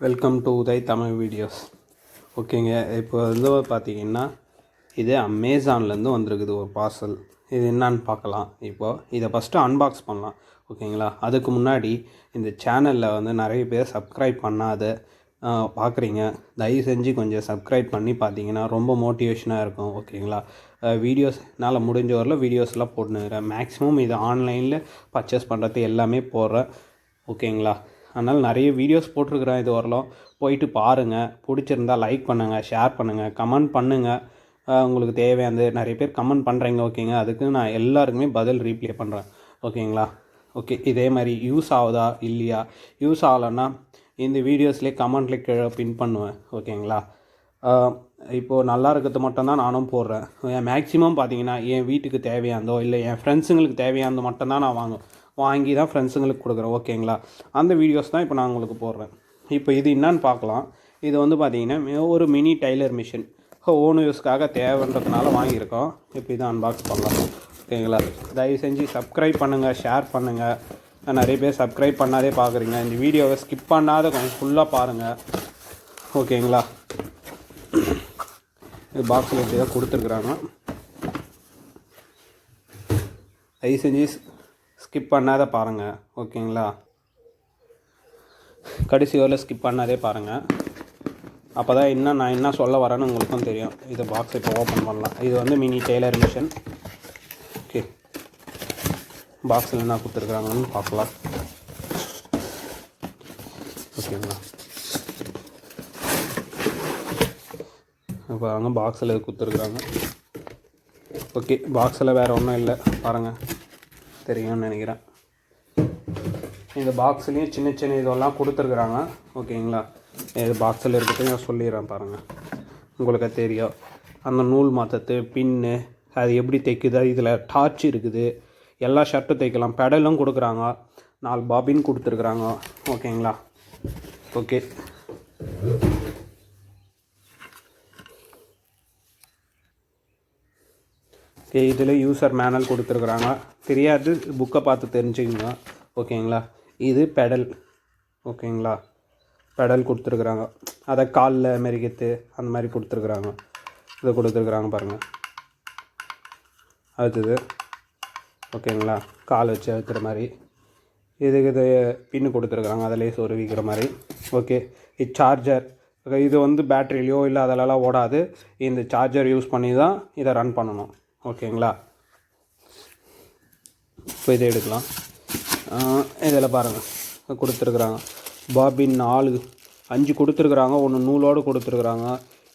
Welcome to Uday Tamil videos. ஓகேங்க, இப்போ வந்து பார்த்தீங்கன்னா இது அமேசான்லேருந்து வந்திருக்குது ஒரு பார்சல். இது என்னான்னு பார்க்கலாம். இப்போது இதை ஃபஸ்ட்டு அன்பாக்ஸ் பண்ணலாம். ஓகேங்களா? அதுக்கு முன்னாடி இந்த சேனலில் வந்து நிறைய பேர் சப்ஸ்கிரைப் பண்ணாத பார்க்குறீங்க. தயவு செஞ்சு கொஞ்சம் சப்ஸ்கிரைப் பண்ணி பார்த்தீங்கன்னா ரொம்ப மோட்டிவேஷனாக இருக்கும். ஓகேங்களா? வீடியோஸ் என்னால் முடிஞ்ச வரல வீடியோஸ்லாம் போட்டுனுக்கிறேன். மேக்ஸிமம் இது ஆன்லைனில் பர்ச்சேஸ் பண்ணுறது எல்லாமே போடுறேன். ஓகேங்களா? அதனால் நிறைய வீடியோஸ் போட்டிருக்கிறேன். இது வரலாம் போயிட்டு பாருங்கள். பிடிச்சிருந்தா லைக் பண்ணுங்கள், ஷேர் பண்ணுங்கள், கமெண்ட் பண்ணுங்கள். உங்களுக்கு தேவையானது நிறைய பேர் கமெண்ட் பண்ணுறீங்க. ஓகேங்க, அதுக்கு நான் எல்லாருக்குமே பதில் ரீப்ளே பண்ணுறேன். ஓகேங்களா? ஓகே, இதே மாதிரி யூஸ் ஆகுதா இல்லையா, யூஸ் ஆகலைன்னா இந்த வீடியோஸ்லேயே கமெண்ட்லேயே கீழே பின் பண்ணுவேன். ஓகேங்களா? இப்போது நல்லா இருக்கிறது மட்டும்தான் நானும் போடுறேன். மேக்ஸிமம் பார்த்தீங்கன்னா என் வீட்டுக்கு தேவையானதோ இல்லை என் ஃப்ரெண்ட்ஸுங்களுக்கு தேவையானது மட்டும்தான் நான் வாங்கி தான் ஃப்ரெண்ட்ஸுங்களுக்கு கொடுக்குறேன். ஓகேங்களா? அந்த வீடியோஸ் தான் இப்போ நான் உங்களுக்கு போடுறேன். இப்போ இது என்னான்னு பார்க்கலாம். இது வந்து பார்த்திங்கன்னா ஒரு மினி டைலர் மிஷின் ஓன் யூஸ்க்காக தேவைன்றதுனால வாங்கியிருக்கோம். இப்போ இதை அன்பாக்ஸ் பண்ணலாம். ஓகேங்களா? தயவு செஞ்சு சப்ஸ்கிரைப் பண்ணுங்கள், ஷேர் பண்ணுங்கள். நிறைய பேர் சப்ஸ்கிரைப் பண்ணாதே பார்க்குறீங்க. இந்த வீடியோவை ஸ்கிப் பண்ணாத கொஞ்சம் ஃபுல்லாக பாருங்கள். ஓகேங்களா? இது பாக்ஸில் இப்படி தான் கொடுத்துருக்குறாங்க. தயவு செஞ்சு ஸ்கிப் பண்ணாத பாருங்கள். ஓகேங்களா? கடைசி வரல ஸ்கிப் பண்ணாதே பாருங்கள். அப்போ தான் நான் என்ன சொல்ல வரேன்னு உங்களுக்கும் தெரியும். இதை பாக்ஸ் இப்போ ஓப்பன் பண்ணலாம். இது வந்து மினி டெய்லர் மிஷின். ஓகே, பாக்ஸில் என்ன கொடுத்துருக்குறாங்கன்னு பார்க்கலாம். ஓகேங்களா? இப்போ அங்கே பாக்ஸில் கொடுத்துருக்குறாங்க. ஓகே, பாக்ஸில் வேறு ஒன்றும் இல்லை பாருங்கள், தெரியும்னு நினைக்கிறேன். இந்த பாக்ஸ்லேயும் சின்ன சின்ன இதெல்லாம் கொடுத்துருக்குறாங்க. ஓகேங்களா? இது பாக்ஸில் இருக்கிறது நான் சொல்லிடுறேன் பாருங்கள், உங்களுக்கு தெரியும். அந்த நூல் மாற்றத்து பின்னு அது எப்படி தைக்குதா, இதில் டார்ச் இருக்குது, எல்லா ஷர்ட்டும் தைக்கலாம். பெடலும் கொடுக்குறாங்க, 4 பாபின் கொடுத்துருக்குறாங்க. ஓகேங்களா? ஓகே, இதில் யூசர் மேனுவல் கொடுத்துருக்குறாங்க. தெரியாது புக்கை பார்த்து தெரிஞ்சுக்கங்க. ஓகேங்களா? இது பெடல். ஓகேங்களா? பெடல் கொடுத்துருக்குறாங்க, அதை காலில் மெரிக்கிறது அந்த மாதிரி கொடுத்துருக்குறாங்க. இதை கொடுத்துருக்குறாங்க பாருங்கள். அடுத்தது ஓகேங்களா, கால் வச்சு அழுத்துற மாதிரி. இது பின்னு கொடுத்துருக்குறாங்க, அதிலே சொருவிக்கிற மாதிரி. ஓகே, இது சார்ஜர். இது வந்து பேட்டரிலையோ இல்லை அதிலலாம் ஓடாது. இந்த சார்ஜர் யூஸ் பண்ணி தான் இதை ரன் பண்ணணும். ஓகேங்களா? இப்போ இதை எடுக்கலாம். இதில் பாருங்கள் கொடுத்துருக்குறாங்க. பாபின் 5 கொடுத்துருக்குறாங்க. ஒன்று நூலோடு கொடுத்துருக்குறாங்க.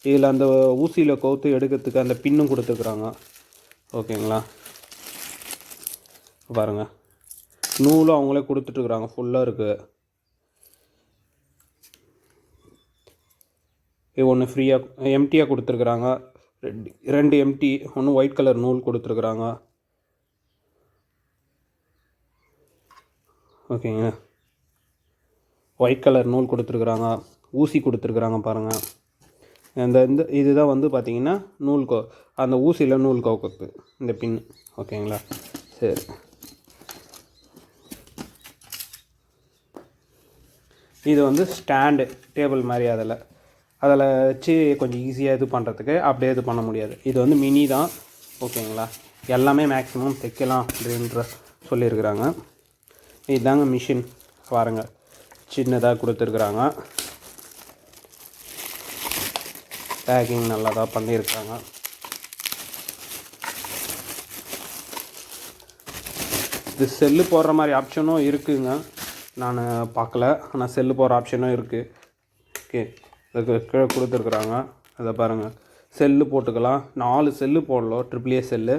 இதில் அந்த ஊசியில் கோர்த்து எடுக்கிறதுக்கு அந்த பின்னும் கொடுத்துருக்குறாங்க. ஓகேங்களா? பாருங்கள், நூலும் அவங்களே கொடுத்துட்ருக்குறாங்க, ஃபுல்லாக இருக்குது. இது ஒன்று ஃப்ரீயாக எம்டியாக கொடுத்துருக்குறாங்க. 2 எம்டி, ஒன்று ஒயிட் கலர் நூல் கொடுத்துருக்குறாங்க. ஓகேங்க, ஒயிட் கலர் நூல் கொடுத்துருக்குறாங்க, ஊசி கொடுத்துருக்குறாங்க பாருங்கள். இதுதான் வந்து பார்த்திங்கன்னா அந்த ஊசியில் நூல் கோக்குறது இந்த பின். ஓகேங்களா? சரி, இது வந்து ஸ்டாண்டு டேபிள் மாதிரி. அதில் வச்சு கொஞ்சம் ஈஸியாக இது பண்ணுறதுக்கு, அப்படியே இது பண்ண முடியாது. இது வந்து மினி தான். ஓகேங்களா? எல்லாமே மேக்ஸிமம் தைக்கலாம் அப்படின்ற சொல்லியிருக்கிறாங்க. இதுதாங்க மிஷின் பாருங்கள், சின்னதாக கொடுத்துருக்குறாங்க. பேக்கிங் நல்லா தான் பண்ணியிருக்காங்க. இது செல்லு போடுற மாதிரி ஆப்ஷனும் இருக்குதுங்க, நான் பார்க்கல. ஆனால் செல்லு போடுற ஆப்ஷனும் இருக்குது. ஓகே, இதுக்கு கீழே கொடுத்துருக்குறாங்க. அதை பாருங்கள், செல்லு போட்டுக்கலாம். 4 செல்லு போடலாம், AAA செல்லு.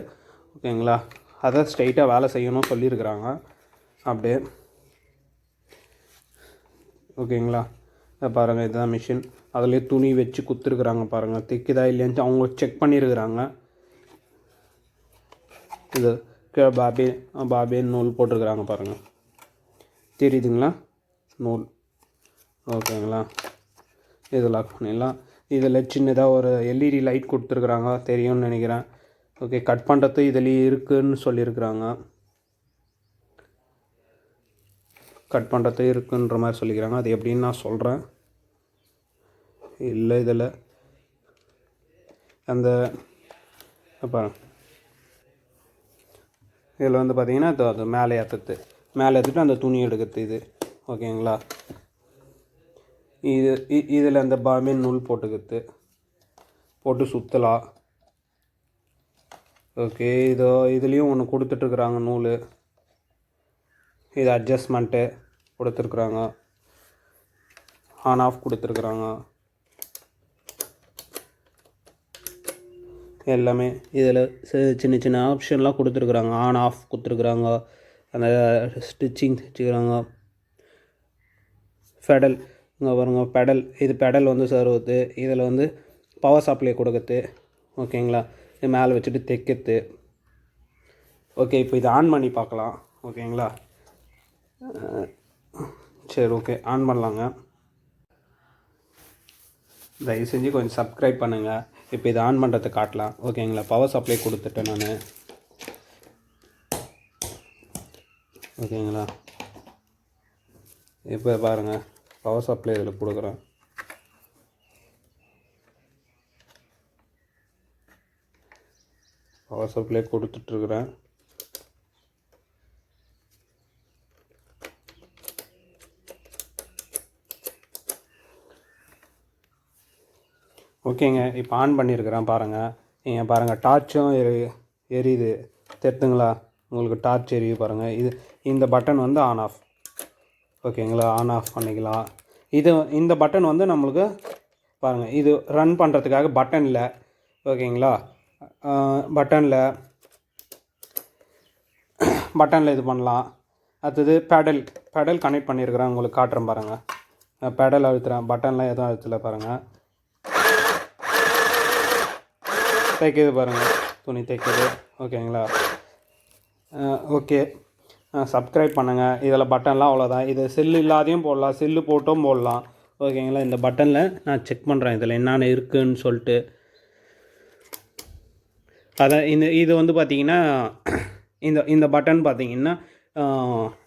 ஓகேங்களா? அதை ஸ்ட்ரைட்டாக வேலை செய்யணும் சொல்லியிருக்கிறாங்க அப்படியே. ஓகேங்களா? அதை பாருங்கள், இதுதான் மிஷின். அதிலே துணி வச்சு குத்துருக்குறாங்க பாருங்கள், தைக்குதா இல்லையான்ட்டு அவங்க செக் பண்ணியிருக்கிறாங்க. இது பாபின் நூல் போட்டிருக்கிறாங்க பாருங்கள், தெரியுதுங்களா? நூல். ஓகேங்களா? இது லாக் பண்ணிடலாம். இதில் சின்னதாக ஒரு LED லைட் கொடுத்துருக்குறாங்க, தெரியும்னு நினைக்கிறேன். ஓகே, கட் பண்ணுறது இதுலேயே இருக்குதுன்னு சொல்லியிருக்கிறாங்க. கட் பண்ணுறது இருக்குன்ற மாதிரி சொல்லிக்கிறாங்க. அது எப்படின்னு நான் சொல்கிறேன். இல்லை இதில் அந்த அப்போ இதில் வந்து பார்த்திங்கன்னா அது மேலே ஏற்றிட்டு அந்த துணி எடுக்கிறது இது. ஓகேங்களா. இதில் அந்த பாபின் நூல் போட்டு சுற்றலாம். ஓகே. இதுலேயும் ஒன்று கொடுத்துட்ருக்குறாங்க நூல். இது அட்ஜஸ்ட்மெண்ட்டு கொடுத்துருக்குறாங்க. ஆன் ஆஃப் கொடுத்துருக்குறாங்க. எல்லாமே இதில் சின்ன சின்ன ஆப்ஷன்லாம் கொடுத்துருக்குறாங்க. ஆன் ஆஃப் கொடுத்துருக்குறாங்க. அந்த ஸ்டிச்சிங் வச்சுக்கிறாங்க. பெடல் இங்கே பாருங்க. இது பெடல் வந்து சர்வுது. இதில் வந்து பவர் சப்ளை கொடுக்குறது. ஓகேங்களா. இது மேலே வச்சுட்டு தைக்கிறது. ஓகே. இப்போ இது ஆன் பண்ணி பார்க்கலாம். ஓகேங்களா. சரி, ஓகே, ஆன் பண்ணலாங்க. தயவு செஞ்சு கொஞ்சம் சப்ஸ்கிரைப் பண்ணுங்கள். இப்போ இது ஆன் பண்ணுறது காட்டலாம். ஓகேங்களா. பவர் சப்ளை கொடுத்துட்டேன் நான். ஓகேங்களா. இப்போ பாருங்கள், பவர் சப்ளை இதில் கொடுக்குறேன். பவர் சப்ளை கொடுத்துட்ருக்குறேன். ஓகேங்க. இப்போ ஆன் பண்ணியிருக்கிறேன் பாருங்கள். நீங்கள் பாருங்கள், டார்ச்சும் எரியுது தெரியுதுங்களா உங்களுக்கு? டார்ச் எரியுது பாருங்கள். இந்த பட்டன் வந்து ஆன் ஆஃப். ஓகேங்களா. ஆன் ஆஃப் பண்ணிக்கலாம். இந்த பட்டன் வந்து நம்மளுக்கு பாருங்கள், இது ரன் பண்ணுறதுக்காக பட்டனில். ஓகேங்களா. பட்டனில் இது பண்ணலாம். அடுத்தது பெடல் கனெக்ட் பண்ணியிருக்கிறேன். உங்களுக்கு காட்டுறேன் பாருங்கள். பெடல் அழுத்துறேன். பட்டன்லாம் எதுவும் அழுத்தலை பாருங்கள். தைக்கிது பாருங்கள், துணி தைக்கிது. ஓகேங்களா. ஓகே. சப்ஸ்கிரைப் பண்ணுங்கள். இதில் பட்டன்லாம் அவ்வளோதான். இது செல்லு இல்லாதையும் போடலாம், செல்லு போட்டும் போடலாம். ஓகேங்களா. இந்த பட்டனில் நான் செக் பண்ணுறேன் இதில் என்னென்ன இருக்குதுன்னு சொல்லிட்டு. அதான் இது வந்து பார்த்திங்கன்னா இந்த பட்டன் பார்த்திங்கன்னா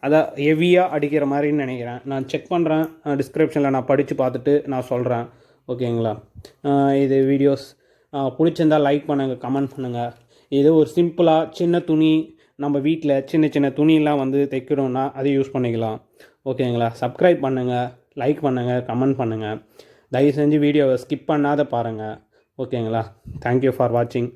அதான் ஹெவியாக அடிக்கிற மாதிரின்னு நினைக்கிறேன். நான் செக் பண்ணுறேன். டிஸ்கிரிப்ஷனில் நான் படித்து பார்த்துட்டு நான் சொல்கிறேன். ஓகேங்களா. இது வீடியோஸ் பிடிச்சிருந்தால் லைக் பண்ணுங்கள், கமெண்ட் பண்ணுங்கள். இது ஒரு சிம்பிளாக சின்ன துணி, நம்ம வீட்டில் சின்ன சின்ன துணியெலாம் வந்து தைக்கணுன்னா அதை யூஸ் பண்ணிக்கலாம். ஓகேங்களா. சப்ஸ்கிரைப் பண்ணுங்கள், லைக் பண்ணுங்கள், கமெண்ட் பண்ணுங்கள். தயவு செஞ்சு வீடியோவை ஸ்கிப் பண்ணாத பாருங்கள். ஓகேங்களா. தேங்க்யூ ஃபார் வாட்சிங்.